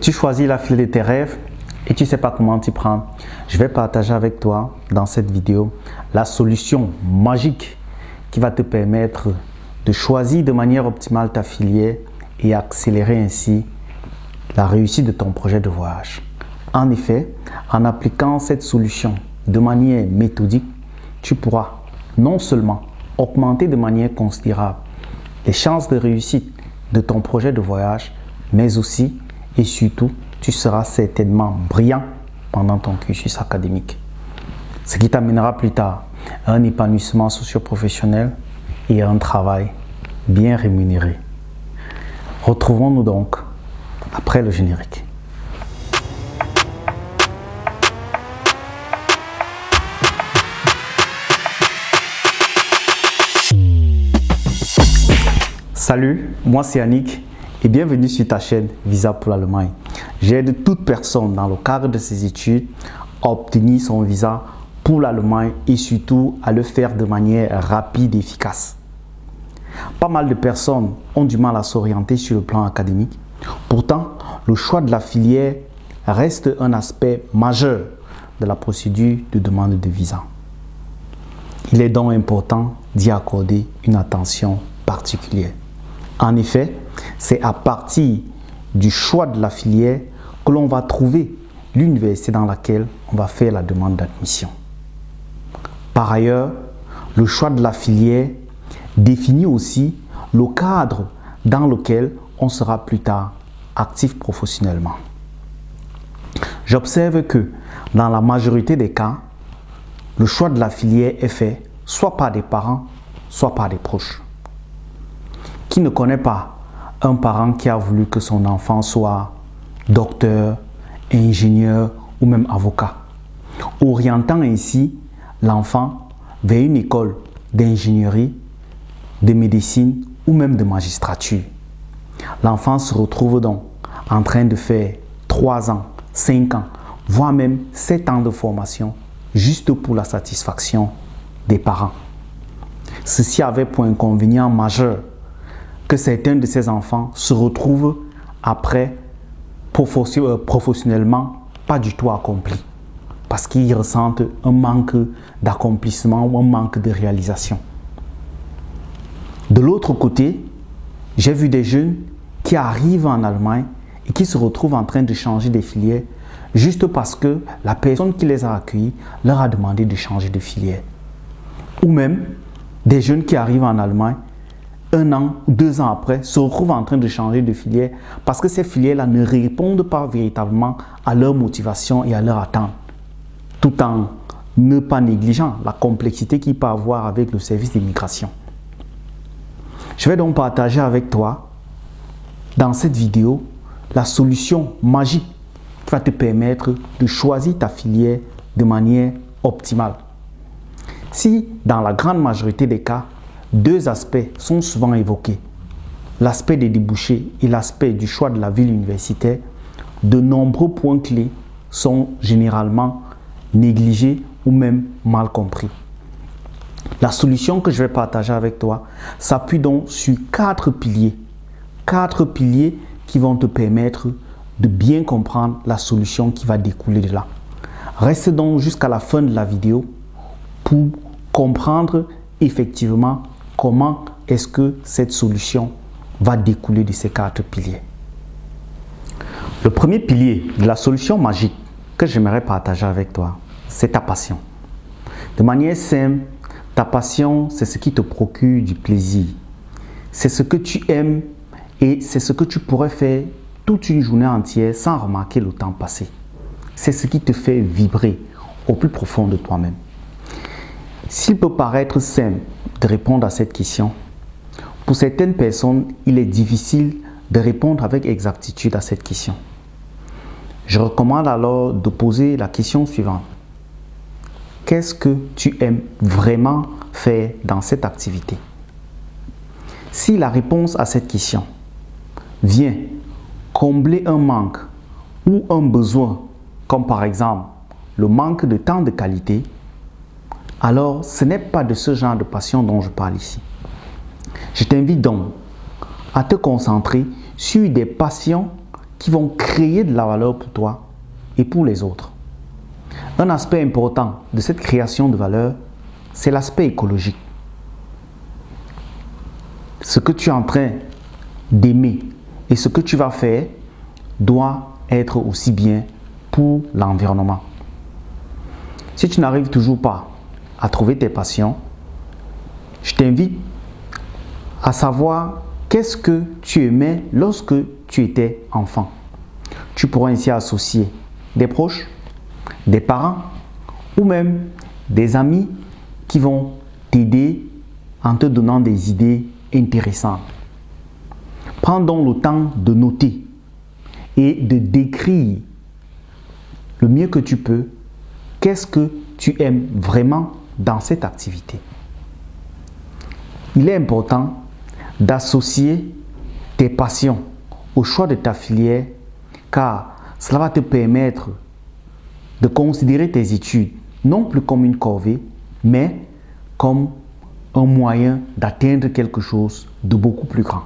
Tu choisis la filière de tes rêves et tu ne sais pas comment t'y prendre. Je vais partager avec toi dans cette vidéo la solution magique qui va te permettre de choisir de manière optimale ta filière et accélérer ainsi la réussite de ton projet de voyage. En effet, en appliquant cette solution de manière méthodique, tu pourras non seulement augmenter de manière considérable les chances de réussite de ton projet de voyage, mais aussi et surtout, tu seras certainement brillant pendant ton cursus académique. Ce qui t'amènera plus tard à un épanouissement socio-professionnel et à un travail bien rémunéré. Retrouvons-nous donc après le générique. Salut, moi c'est Yannick et bienvenue sur ta chaîne Visa pour l'Allemagne. J'aide toute personne dans le cadre de ses études à obtenir son visa pour l'Allemagne et surtout à le faire de manière rapide et efficace. Pas mal de personnes ont du mal à s'orienter sur le plan académique. Pourtant, le choix de la filière reste un aspect majeur de la procédure de demande de visa. Il est donc important d'y accorder une attention particulière. En effet, c'est à partir du choix de la filière que l'on va trouver l'université dans laquelle on va faire la demande d'admission. Par ailleurs, le choix de la filière définit aussi le cadre dans lequel on sera plus tard actif professionnellement. J'observe que dans la majorité des cas, le choix de la filière est fait soit par des parents, soit par des proches. Qui ne connaît pas un parent qui a voulu que son enfant soit docteur, ingénieur ou même avocat, orientant ainsi l'enfant vers une école d'ingénierie, de médecine ou même de magistrature. L'enfant se retrouve donc en train de faire 3 ans, 5 ans, voire même 7 ans de formation juste pour la satisfaction des parents. Ceci avait pour inconvénient majeur que certains de ces enfants se retrouvent après professionnellement pas du tout accomplis parce qu'ils ressentent un manque d'accomplissement ou un manque de réalisation. De l'autre côté, j'ai vu des jeunes qui arrivent en Allemagne et qui se retrouvent en train de changer de filière juste parce que la personne qui les a accueillis leur a demandé de changer de filière. Ou même des jeunes qui arrivent en Allemagne 1 an ou 2 ans après, se retrouvent en train de changer de filière parce que ces filières-là ne répondent pas véritablement à leur motivation et à leur attente, tout en ne pas négligeant la complexité qu'il peut avoir avec le service d'immigration. Je vais donc partager avec toi, dans cette vidéo, la solution magique qui va te permettre de choisir ta filière de manière optimale. Si, dans la grande majorité des cas, 2 aspects sont souvent évoqués, l'aspect des débouchés et l'aspect du choix de la ville universitaire, de nombreux points clés sont généralement négligés ou même mal compris. La solution que je vais partager avec toi s'appuie donc sur 4 piliers. 4 piliers qui vont te permettre de bien comprendre la solution qui va découler de là. Reste donc jusqu'à la fin de la vidéo pour comprendre effectivement comment est-ce que cette solution va découler de ces 4 piliers. Le premier pilier de la solution magique que j'aimerais partager avec toi, c'est ta passion. De manière simple, ta passion, c'est ce qui te procure du plaisir. C'est ce que tu aimes et c'est ce que tu pourrais faire toute une journée entière sans remarquer le temps passé. C'est ce qui te fait vibrer au plus profond de toi-même. S'il peut paraître simple de répondre à cette question, pour certaines personnes, il est difficile de répondre avec exactitude à cette question. Je recommande alors de poser la question suivante. Qu'est-ce que tu aimes vraiment faire dans cette activité? Si la réponse à cette question vient combler un manque ou un besoin, comme par exemple le manque de temps de qualité, alors ce n'est pas de ce genre de passion dont je parle ici. Je t'invite donc à te concentrer sur des passions qui vont créer de la valeur pour toi et pour les autres. Un aspect important de cette création de valeur, c'est l'aspect écologique. Ce que tu es en train d'aimer et ce que tu vas faire doit être aussi bien pour l'environnement. Si tu n'arrives toujours pas à trouver tes passions, je t'invite à savoir qu'est-ce que tu aimais lorsque tu étais enfant. Tu pourras ainsi associer des proches, des parents ou même des amis qui vont t'aider en te donnant des idées intéressantes. Prends donc le temps de noter et de décrire le mieux que tu peux qu'est-ce que tu aimes vraiment dans cette activité. Il est important d'associer tes passions au choix de ta filière car cela va te permettre de considérer tes études non plus comme une corvée mais comme un moyen d'atteindre quelque chose de beaucoup plus grand.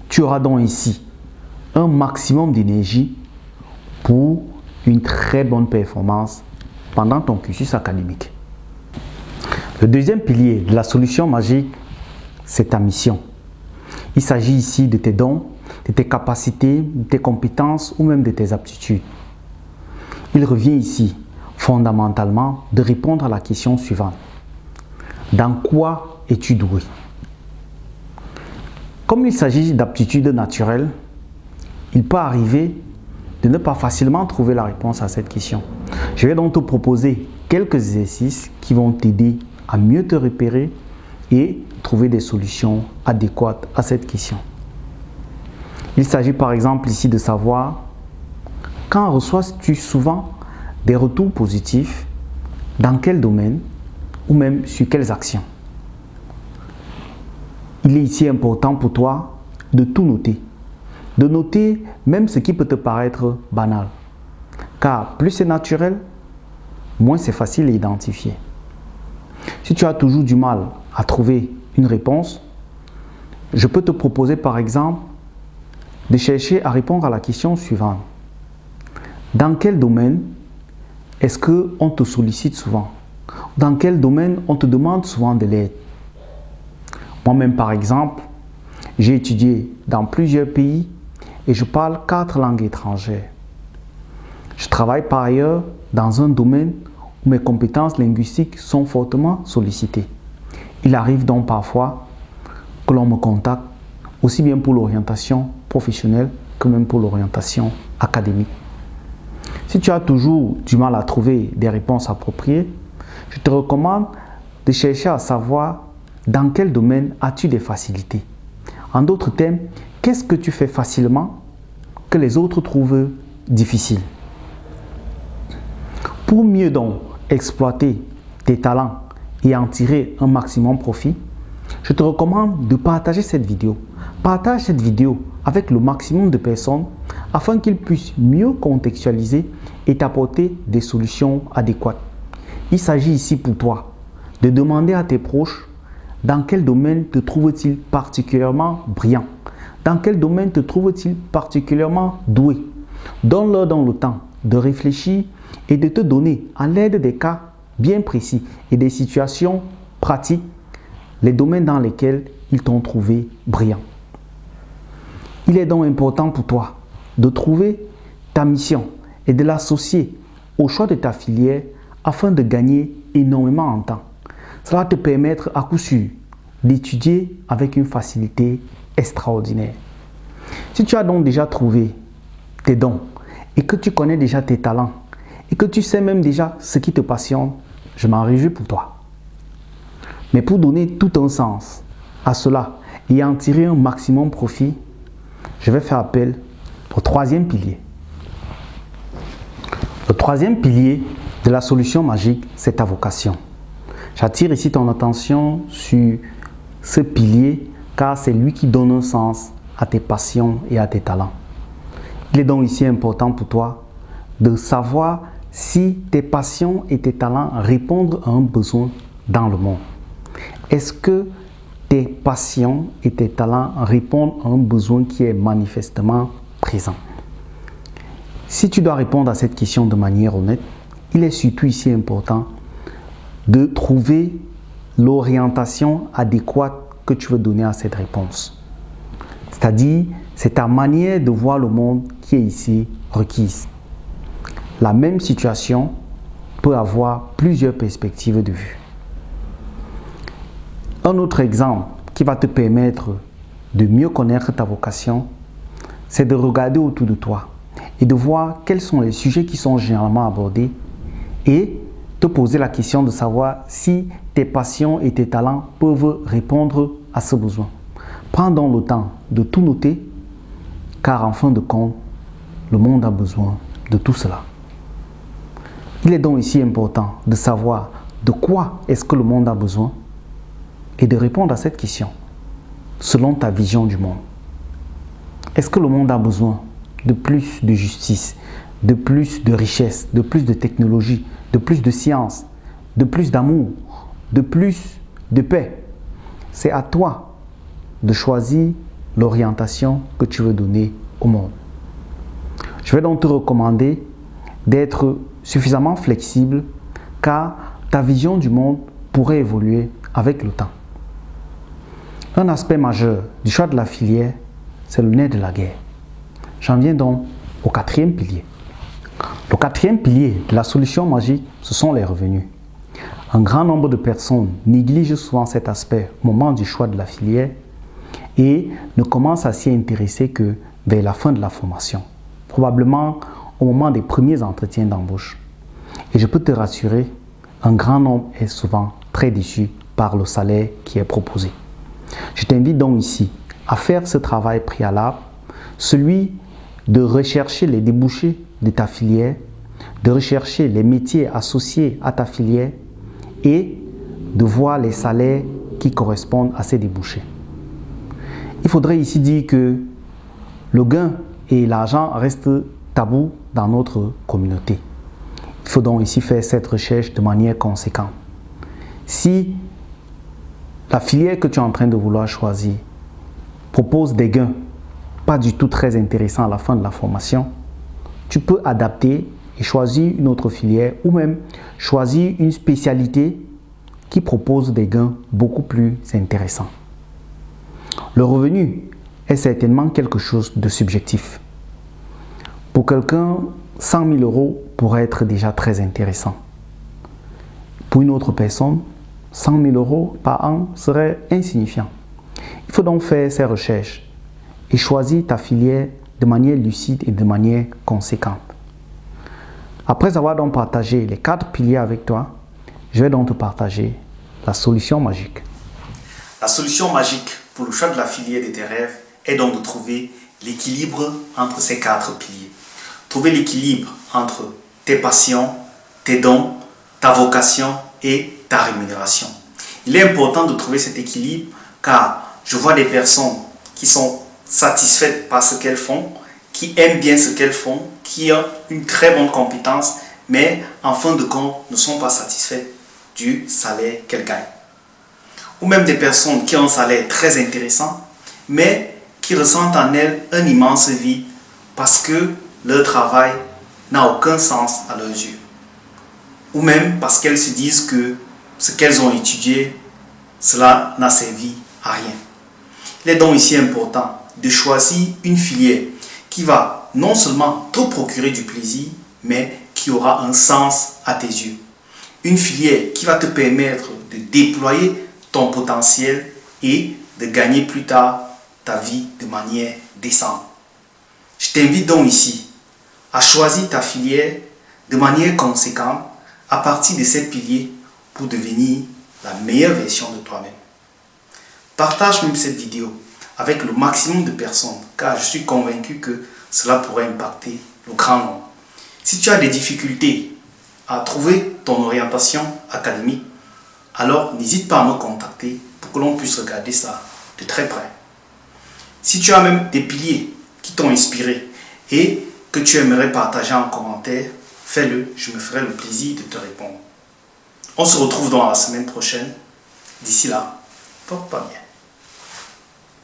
Tu auras donc ici un maximum d'énergie pour une très bonne performance pendant ton cursus académique. Le deuxième pilier de la solution magique, c'est ta mission. Il s'agit ici de tes dons, de tes capacités, de tes compétences ou même de tes aptitudes. Il revient ici fondamentalement de répondre à la question suivante. Dans quoi es-tu doué? Comme il s'agit d'aptitudes naturelles, il peut arriver de ne pas facilement trouver la réponse à cette question. Je vais donc te proposer quelques exercices qui vont t'aider à mieux te repérer et trouver des solutions adéquates à cette question. Il s'agit par exemple ici de savoir quand reçois-tu souvent des retours positifs, dans quel domaine ou même sur quelles actions. Il est ici important pour toi de tout noter. De noter même ce qui peut te paraître banal. Car plus c'est naturel, moins c'est facile à identifier. Si tu as toujours du mal à trouver une réponse, je peux te proposer par exemple de chercher à répondre à la question suivante. Dans quel domaine est-ce qu'on te sollicite souvent? Dans quel domaine on te demande souvent de l'aide? Moi-même par exemple, j'ai étudié dans plusieurs pays et je parle 4 langues étrangères. Je travaille par ailleurs dans un domaine où mes compétences linguistiques sont fortement sollicitées. Il arrive donc parfois que l'on me contacte aussi bien pour l'orientation professionnelle que même pour l'orientation académique. Si tu as toujours du mal à trouver des réponses appropriées, je te recommande de chercher à savoir dans quel domaine as-tu des facilités. En d'autres termes, qu'est-ce que tu fais facilement que les autres trouvent difficile? Pour mieux donc exploiter tes talents et en tirer un maximum profit, je te recommande de partager cette vidéo. Partage cette vidéo avec le maximum de personnes afin qu'ils puissent mieux contextualiser et t'apporter des solutions adéquates. Il s'agit ici pour toi de demander à tes proches dans quel domaine te trouve-t-il particulièrement brillant, dans quel domaine te trouve-t-il particulièrement doué. Donne-leur donc le temps de réfléchir et de te donner, à l'aide des cas bien précis et des situations pratiques, les domaines dans lesquels ils t'ont trouvé brillant. Il est donc important pour toi de trouver ta mission et de l'associer au choix de ta filière afin de gagner énormément en temps. Cela va te permettre à coup sûr d'étudier avec une facilité extraordinaire. Si tu as donc déjà trouvé tes dons et que tu connais déjà tes talents et que tu sais même déjà ce qui te passionne, je m'en réjouis pour toi. Mais pour donner tout un sens à cela et en tirer un maximum profit, je vais faire appel au troisième pilier. Le troisième pilier de la solution magique, c'est ta vocation. J'attire ici ton attention sur ce pilier car c'est lui qui donne un sens à tes passions et à tes talents. Il est donc ici important pour toi de savoir si tes passions et tes talents répondent à un besoin dans le monde. Est-ce que tes passions et tes talents répondent à un besoin qui est manifestement présent? Si tu dois répondre à cette question de manière honnête, il est surtout ici important de trouver l'orientation adéquate que tu veux donner à cette réponse. C'est-à-dire, c'est ta manière de voir le monde qui est ici requise. La même situation peut avoir plusieurs perspectives de vue. Un autre exemple qui va te permettre de mieux connaître ta vocation, c'est de regarder autour de toi et de voir quels sont les sujets qui sont généralement abordés et te poser la question de savoir si tes passions et tes talents peuvent répondre à ce besoin. Prends donc le temps de tout noter, car en fin de compte, le monde a besoin de tout cela. Il est donc ici important de savoir de quoi est-ce que le monde a besoin et de répondre à cette question selon ta vision du monde. Est-ce que le monde a besoin de plus de justice, de plus de richesse, de plus de technologie, de plus de science, de plus d'amour, de plus de paix? C'est à toi de choisir l'orientation que tu veux donner au monde. Je vais donc te recommander d'être suffisamment flexible car ta vision du monde pourrait évoluer avec le temps. Un aspect majeur du choix de la filière, c'est le nerf de la guerre. J'en viens donc au quatrième pilier. Le quatrième pilier de la solution magique, ce sont les revenus. Un grand nombre de personnes négligent souvent cet aspect au moment du choix de la filière et ne commencent à s'y intéresser que vers la fin de la formation, probablement au moment des premiers entretiens d'embauche. Et je peux te rassurer, un grand nombre est souvent très déçu par le salaire qui est proposé. Je t'invite donc ici à faire ce travail préalable, celui de rechercher les débouchés de ta filière, de rechercher les métiers associés à ta filière et de voir les salaires qui correspondent à ces débouchés. Il faudrait ici dire que le gain et l'argent restent tabous dans notre communauté. Il faut donc ici faire cette recherche de manière conséquente. Si la filière que tu es en train de vouloir choisir propose des gains pas du tout très intéressants à la fin de la formation, tu peux adapter et choisir une autre filière ou même choisir une spécialité qui propose des gains beaucoup plus intéressants. Le revenu est certainement quelque chose de subjectif. Pour quelqu'un, 100 000 € pourrait être déjà très intéressant. Pour une autre personne, 100 000 € par an serait insignifiant. Il faut donc faire ces recherches et choisir ta filière de manière lucide et de manière conséquente. Après avoir donc partagé les 4 piliers avec toi, je vais donc te partager la solution magique. La solution magique pour le choix de la filière de tes rêves est donc de trouver l'équilibre entre ces 4 piliers. Trouver l'équilibre entre tes passions, tes dons, ta vocation et ta rémunération. Il est important de trouver cet équilibre car je vois des personnes qui sont satisfaites par ce qu'elles font, qui aiment bien ce qu'elles font, qui ont une très bonne compétence, mais en fin de compte ne sont pas satisfaites du salaire qu'elles gagnent. Ou même des personnes qui ont un salaire très intéressant, mais qui ressentent en elles un immense vide parce que leur travail n'a aucun sens à leurs yeux. Ou même parce qu'elles se disent que ce qu'elles ont étudié, cela n'a servi à rien. Il est donc ici important de choisir une filière qui va non seulement te procurer du plaisir, mais qui aura un sens à tes yeux. Une filière qui va te permettre de déployer ton potentiel et de gagner plus tard ta vie de manière décente. Je t'invite donc ici à choisir ta filière de manière conséquente à partir de ces piliers pour devenir la meilleure version de toi-même. Partage même cette vidéo avec le maximum de personnes car je suis convaincu que cela pourrait impacter le grand nombre. Si tu as des difficultés à trouver ton orientation académique, alors n'hésite pas à me contacter pour que l'on puisse regarder ça de très près. Si tu as même des piliers qui t'ont inspiré et que tu aimerais partager en commentaire, fais-le, je me ferai le plaisir de te répondre. On se retrouve dans la semaine prochaine. D'ici là, porte-toi bien.